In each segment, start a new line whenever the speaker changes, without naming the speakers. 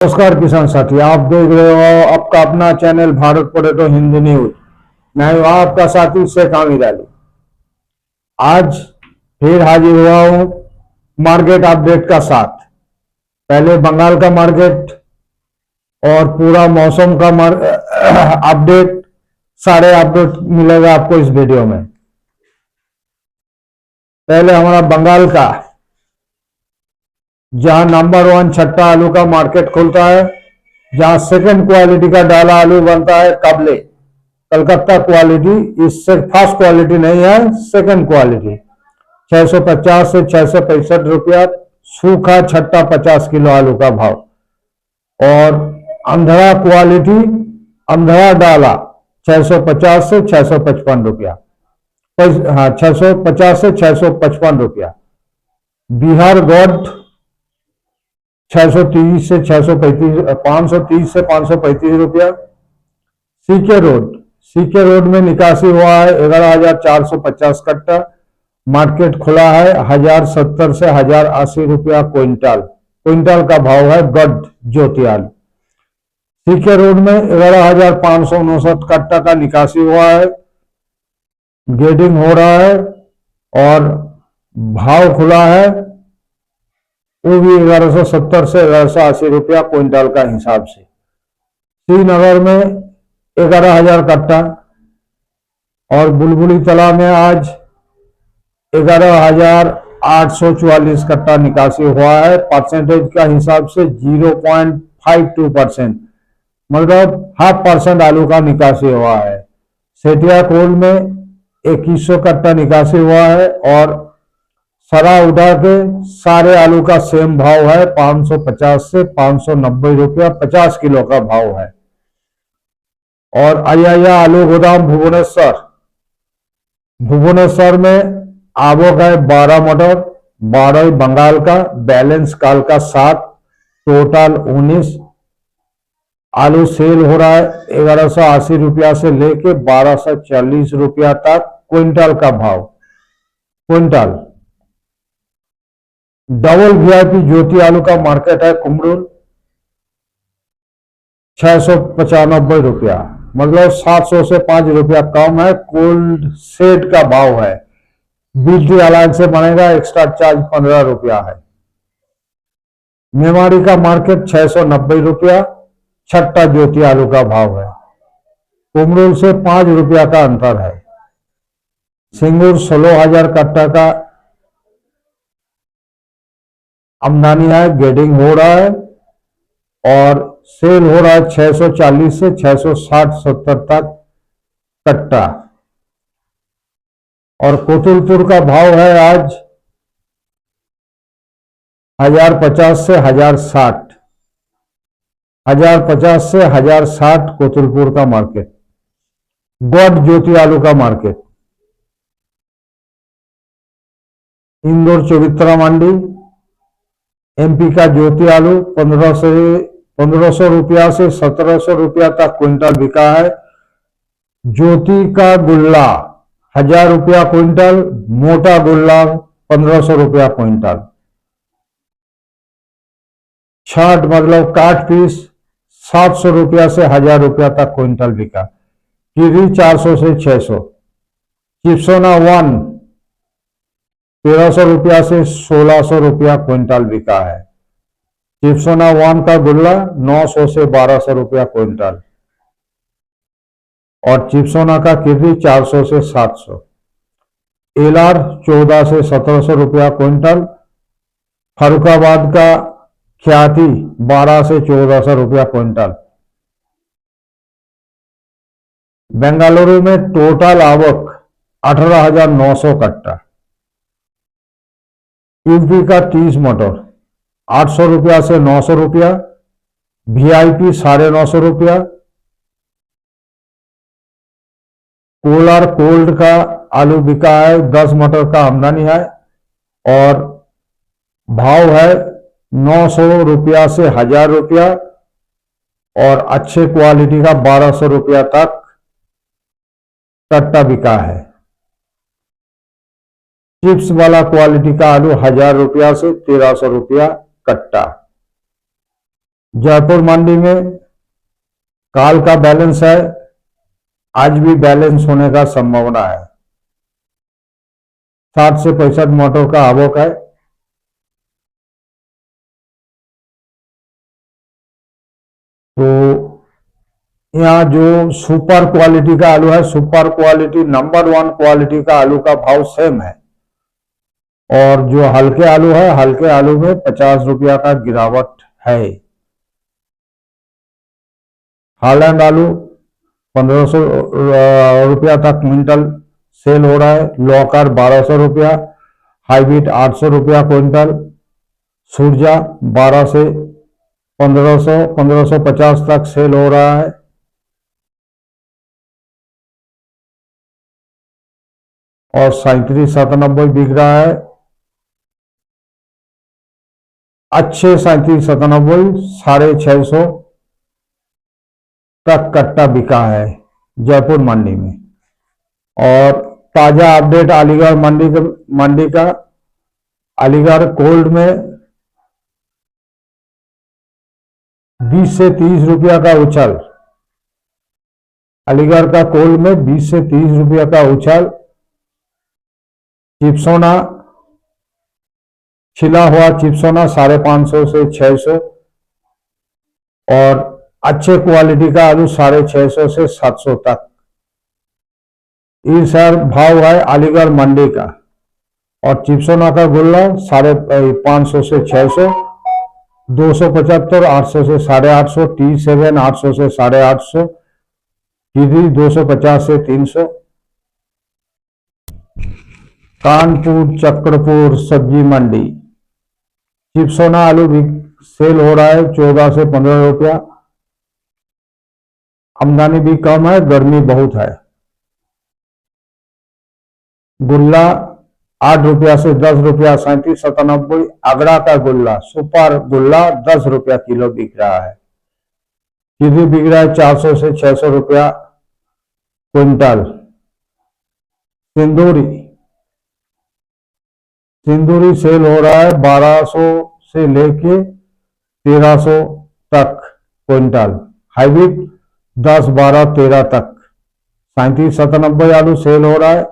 नमस्कार किसान साथी, आप देख रहे हो आपका अपना channel Bharat potato Hindi news. मैं हूं आपका साथी शेख आमिर अली। आज फिर हाजिर हुआ हूं मार्केट अपडेट का साथ। पहले बंगाल का मार्केट और पूरा मौसम का अपडेट, सारे अपडेट मिलेगा आपको इस वीडियो में। पहले हमारा बंगाल का, जहां नंबर 1 छट्टा आलू का मार्केट खुलता है, जहां सेकंड क्वालिटी का डाला आलू बनता है काबले कलकत्ता क्वालिटी, इससे फर्स्ट क्वालिटी नहीं है, सेकंड क्वालिटी 650 से 665 रुपया सूखा छट्टा 50 किलो आलू का भाव। और अंधड़ा क्वालिटी, अंधड़ा डाला 650 से 655 रुपया, हाँ 650 से 655 रुपया। बिहार गोड 630 से 635, 530 से 535 रुपया। सीके रोड में निकासी हुआ है 11,450 कट्टा। मार्केट खुला है 1,070 से 1,080 रुपया क्विंटल का भाव है गड ज्योति आलू। सीके रोड में 11,559 कट्टा का निकासी हुआ है, ग्रेडिंग हो रहा है और भाव खुला है वो भी 1,170 से 1,180 रुपया क्विंटल का हिसाब से। श्रीनगर में 11,000 कट्टा और बुलबुली तला में आज 11,844 कट्टा निकासी हुआ है। परसेंटेज का हिसाब से 0.52%, मतलब 0.5% आलू का निकासी हुआ है। सेठिया कोल में 2100 कट्टा निकासी हुआ है और सरा उठा के सारे आलू का सेम भाव है 550 से 590 रुपया 50 किलो का भाव है। और अया आलू गोदाम भुवनेश्वर में आवक है 12 मटर, 12 बंगाल का, बैलेंस काल का 7, टोटल 19। आलू सेल हो रहा है 1,180 रुपया से लेके 1,240 रुपया तक क्विंटल का भाव। क्विंटल डबल वीआईपी ज्योति आलू का मार्केट है कुमरुल 695 रुपया, मतलब 700 से 5 रुपया कम है। कोल्ड सेट का भाव है, बिजली अलायंस से बनेगा, एक्स्ट्रा चार्ज 15 रुपया है। मेवाड़ी का मार्केट 690 रुपया छट्टा ज्योति आलू का भाव है। कुमरुल से 5 रुपया का अंतर है। सिंगूर 16,000 कट्टा का आमदनी है, ग्रेडिंग हो रहा है और सेल हो रहा है 640 से 660-70 तक कट्टा। और कोतुलपुर का भाव है आज 1,050 से 1,060, 1,050 से 1,060 कोतुलपुर का मार्केट। गॉड ज्योति आलू का मार्केट इंदौर चौबित्रा मंडी। एमपी का ज्योति आलू 1,500 रुपया से 1,700 रुपया तक क्विंटल बिका है। ज्योति का गुल्ला 1,000 रुपया क्विंटल, मोटा गुल्ला 1,500 रुपया क्विंटल। छाट मतलब काट पीस 700 रुपया से 1,000 रुपया तक क्विंटल बिका। कीरी 400 से 600। चिप्सोना 1 1,300 रुपया से 1,600 रुपया क्विंटल बिका है। चिप्सोना 1 का गुल्ला 900 से 1,200 रुपया क्विंटल और चिप्सोना का किर्री 400 से 700। एलआर 14 से 1,700 रुपया क्विंटल। फरुखाबाद का ख्याति 12 से 1,400 रुपया क्विंटल। बेंगलुरु में टोटल आवक 18,900 कट्टा। यूपी का 30 मटर 800 रुपया से 900 रुपया, वीआईपी 950 रुपया। कोलार कोल्ड का आलू बिका है, 10 मटर का आमदनी है और भाव है 900 रुपया से 1,000 रुपया और अच्छे क्वालिटी का 1,200 रुपया तक कट्टा बिका है। चिप्स वाला क्वालिटी का आलू 1,000 रुपया से 1,300 रुपया कट्टा। जयपुर मंडी में काल का बैलेंस है, आज भी बैलेंस होने का संभावना है। 60 से 65 मोटर का आवक है। तो यहाँ जो सुपर क्वालिटी का आलू है, सुपर क्वालिटी नंबर 1 क्वालिटी का आलू का भाव सेम है, और जो हल्के आलू है, हल्के आलू में 50 रुपया का गिरावट है। हालैंड आलू 1500 रुपया तक क्विंटल सेल हो रहा है। लॉकर 1200 रुपया, हाईब्रिड 800 रुपया क्विंटल, सूरजा 12 से 1500 1550 तक सेल हो रहा है। और 3797 बिक रहा है। अच्छे 3797 650 तक कट्टा बिका है जयपुर मंडी में। और ताजा अपडेट अलीगढ़ मंडी का अलीगढ़ कोल्ड में 20 से 30 रुपया का उछाल, अलीगढ़ का कोल्ड में 20 से 30 रुपया का उछाल। चिप्सोना छिला हुआ चिप्सोना 550 से 600, और अच्छे क्वालिटी का आलू 650 से 700 तक। इस भाव है अलीगढ़ मंडी का। और चिप्सोना का गुल्ला 550 से 600, 275 800 से 850, T7 800 से 850, कीरी 250 से 300। कानपुर चक्रपुर सब्जी मंडी चिप्सोना आलू भी सेल हो रहा है 14 से 15 रुपया। आमदनी भी कम है, गर्मी बहुत है। गुल्ला 8 रुपया से 10 रुपया 3797। आगरा का गुल्ला सुपर गुल्ला 10 रुपया किलो बिक रहा है। कीवी बिक रहा है 400 से 600 रुपया क्विंटल। सिंदूरी सेल हो रहा है 1200 से लेके 1300 तक क्विंटल। हाइब्रिड 10 12 13 तक। 3797 आलू सेल हो रहा है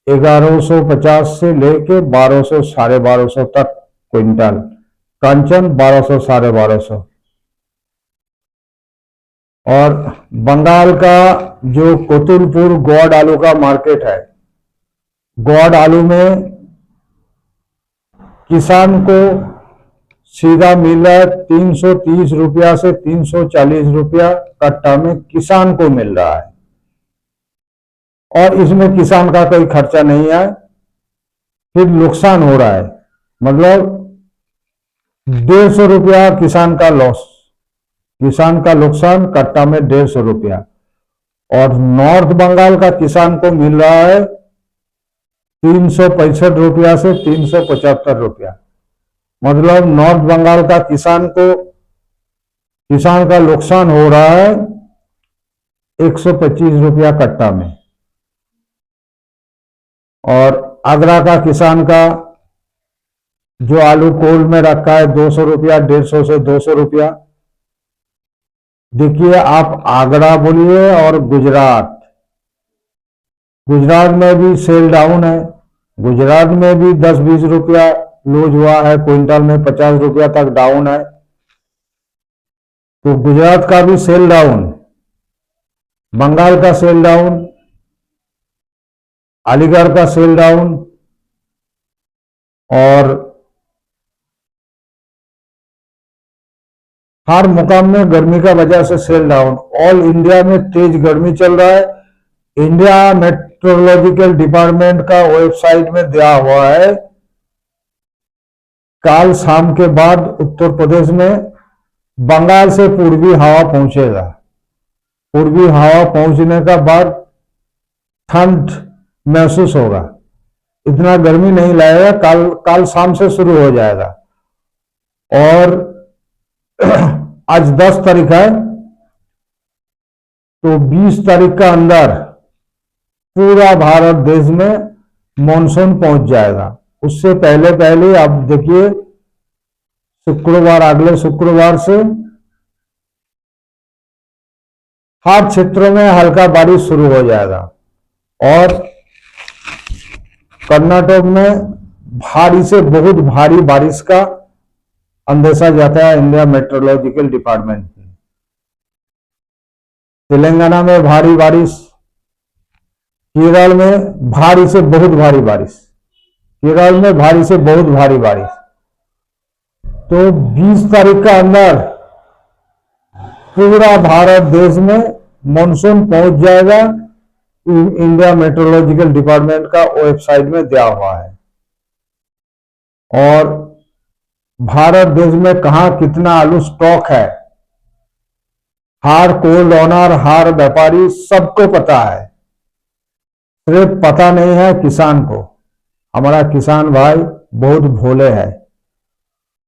1150 से लेके 1200 1250 तक क्विंटल। कंचन 1200 1250। और बंगाल का जो कोतुलपुर गौड़ आलू का मार्केट है, गौड़ आलू में किसान को सीधा मिल रहा है 330 रुपया से 340 रुपया कट्टा में किसान को मिल रहा है। और इसमें किसान का कोई खर्चा नहीं है, फिर नुकसान हो रहा है। मतलब 150 रुपया किसान का लॉस, किसान का नुकसान कट्टा में 150 रुपया। और नॉर्थ बंगाल का किसान को मिल रहा है 365 रुपया से 375 रुपया। मतलब नॉर्थ बंगाल का किसान का नुकसान हो रहा है 125 रुपया कट्टा में। और आगरा का किसान का जो आलू कोल्ड में रखा है 200 रुपया, 150 से 200 रुपया। देखिए आप आगरा बोलिए और गुजरात में भी सेल डाउन है। गुजरात में भी 10-20 रुपया लूज हुआ है, क्विंटल में 50 रुपया तक डाउन है। तो गुजरात का भी सेल डाउन, बंगाल का सेल डाउन, अलीगढ़ का सेल डाउन। और हर मुकाम में गर्मी का वजह से सेल डाउन। ऑल इंडिया में तेज गर्मी चल रहा है। इंडिया मेट्रोलॉजिकल डिपार्टमेंट का वेबसाइट में दिया हुआ है, काल शाम के बाद उत्तर प्रदेश में बंगाल से पूर्वी हवा पहुंचेगा। पूर्वी हवा पहुंचने का बाद ठंड महसूस होगा, इतना गर्मी नहीं लगेगा। काल शाम से शुरू हो जाएगा। और आज 10 तारीख है, तो 20 तारीख का अंदर पूरा भारत देश में मॉनसून पहुंच जाएगा। उससे पहले आप देखिए शुक्रवार, अगले शुक्रवार से हर क्षेत्रों में हल्का बारिश शुरू हो जाएगा और कर्नाटक में भारी से बहुत भारी बारिश का अंदेशा जाता है इंडिया मेट्रोलॉजिकल डिपार्टमेंट ने। तेलंगाना में भारी बारिश, केरल में भारी से बहुत भारी बारिश, केरल में भारी से बहुत भारी बारिश। तो 20 तारीख का अंदर पूरा भारत देश में मानसून पहुंच जाएगा। इंडिया मेट्रोलॉजिकल डिपार्टमेंट का वेबसाइट में दिया हुआ है। और भारत देश में कहां कितना आलू स्टॉक है, हर कोल्ड ओनर, हर व्यापारी सबको पता है, सिर्फ पता नहीं है किसान को। हमारा किसान भाई बहुत भोले है।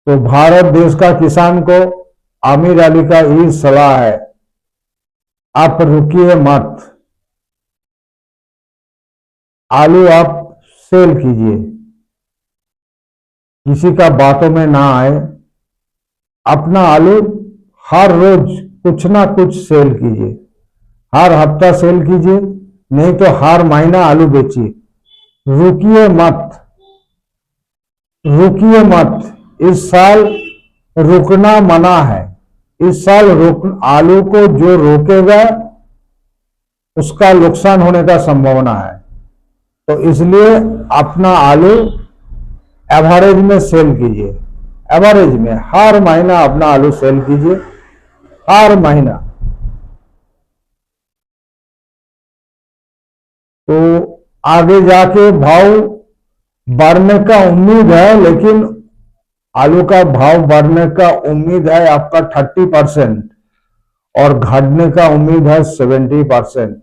तो भारत देश का किसान को आमिर अली का यही सलाह है, आप रुकिए मत, आलू आप सेल कीजिए, किसी का बातों में ना आए। अपना आलू हर रोज कुछ ना कुछ सेल कीजिए, हर हफ्ता सेल कीजिए, नहीं तो हर महीना आलू बेचिए। रुकिए मत, रुकिए मत। इस साल रुकना मना है। इस साल आलू को जो रोकेगा उसका नुकसान होने का संभावना है। तो इसलिए अपना आलू एवरेज में सेल कीजिए, एवरेज में हर महीना अपना आलू सेल कीजिए, हर महीना। तो आगे जाके भाव बढ़ने का उम्मीद है, लेकिन आलू का भाव बढ़ने का उम्मीद है आपका 30% और घटने का उम्मीद है 70%।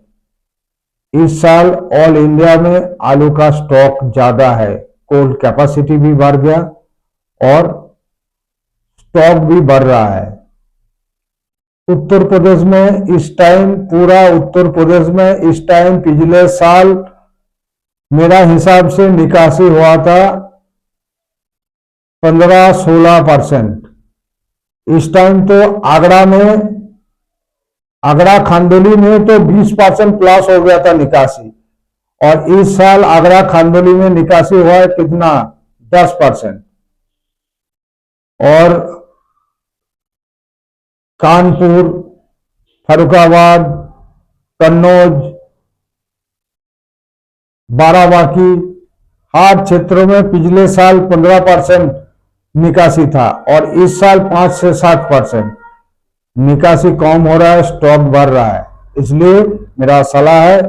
इस साल ऑल इंडिया में आलू का स्टॉक ज्यादा है, कोल्ड कैपेसिटी भी बढ़ गया और स्टॉक भी बढ़ रहा है। उत्तर प्रदेश में इस टाइम, पूरा उत्तर प्रदेश में इस टाइम पिछले साल मेरा हिसाब से निकासी हुआ था 15-16%। इस टाइम तो आगरा खांदोली में तो 20% प्लस हो गया था निकासी, और इस साल आगरा खांदोली में निकासी हुआ है कितना, 10%। और कानपुर, फर्रुखाबाद, कन्नौज, बाराबांकी, हर क्षेत्रों में पिछले साल 15% निकासी था और इस साल 5 से 7%। निकासी कम हो रहा है, स्टॉक बढ़ रहा है। इसलिए मेरा सलाह है,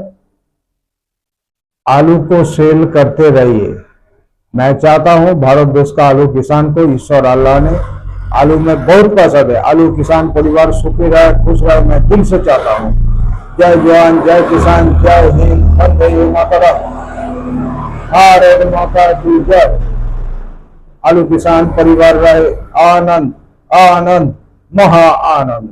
आलू को सेल करते रहिए। मैं चाहता हूं भारत देश का आलू किसान को ईश्वर अल्लाह ने आलू में बहुत पसंद है। आलू किसान परिवार सुखी रहे, खुश रहे, मैं दिल से चाहता हूं। जय जवान, जय किसान, जय हिंद, वंदे मातरम, भारत माता की जय। आलू किसान परिवार रहे आनंद आनंद महा आनंद।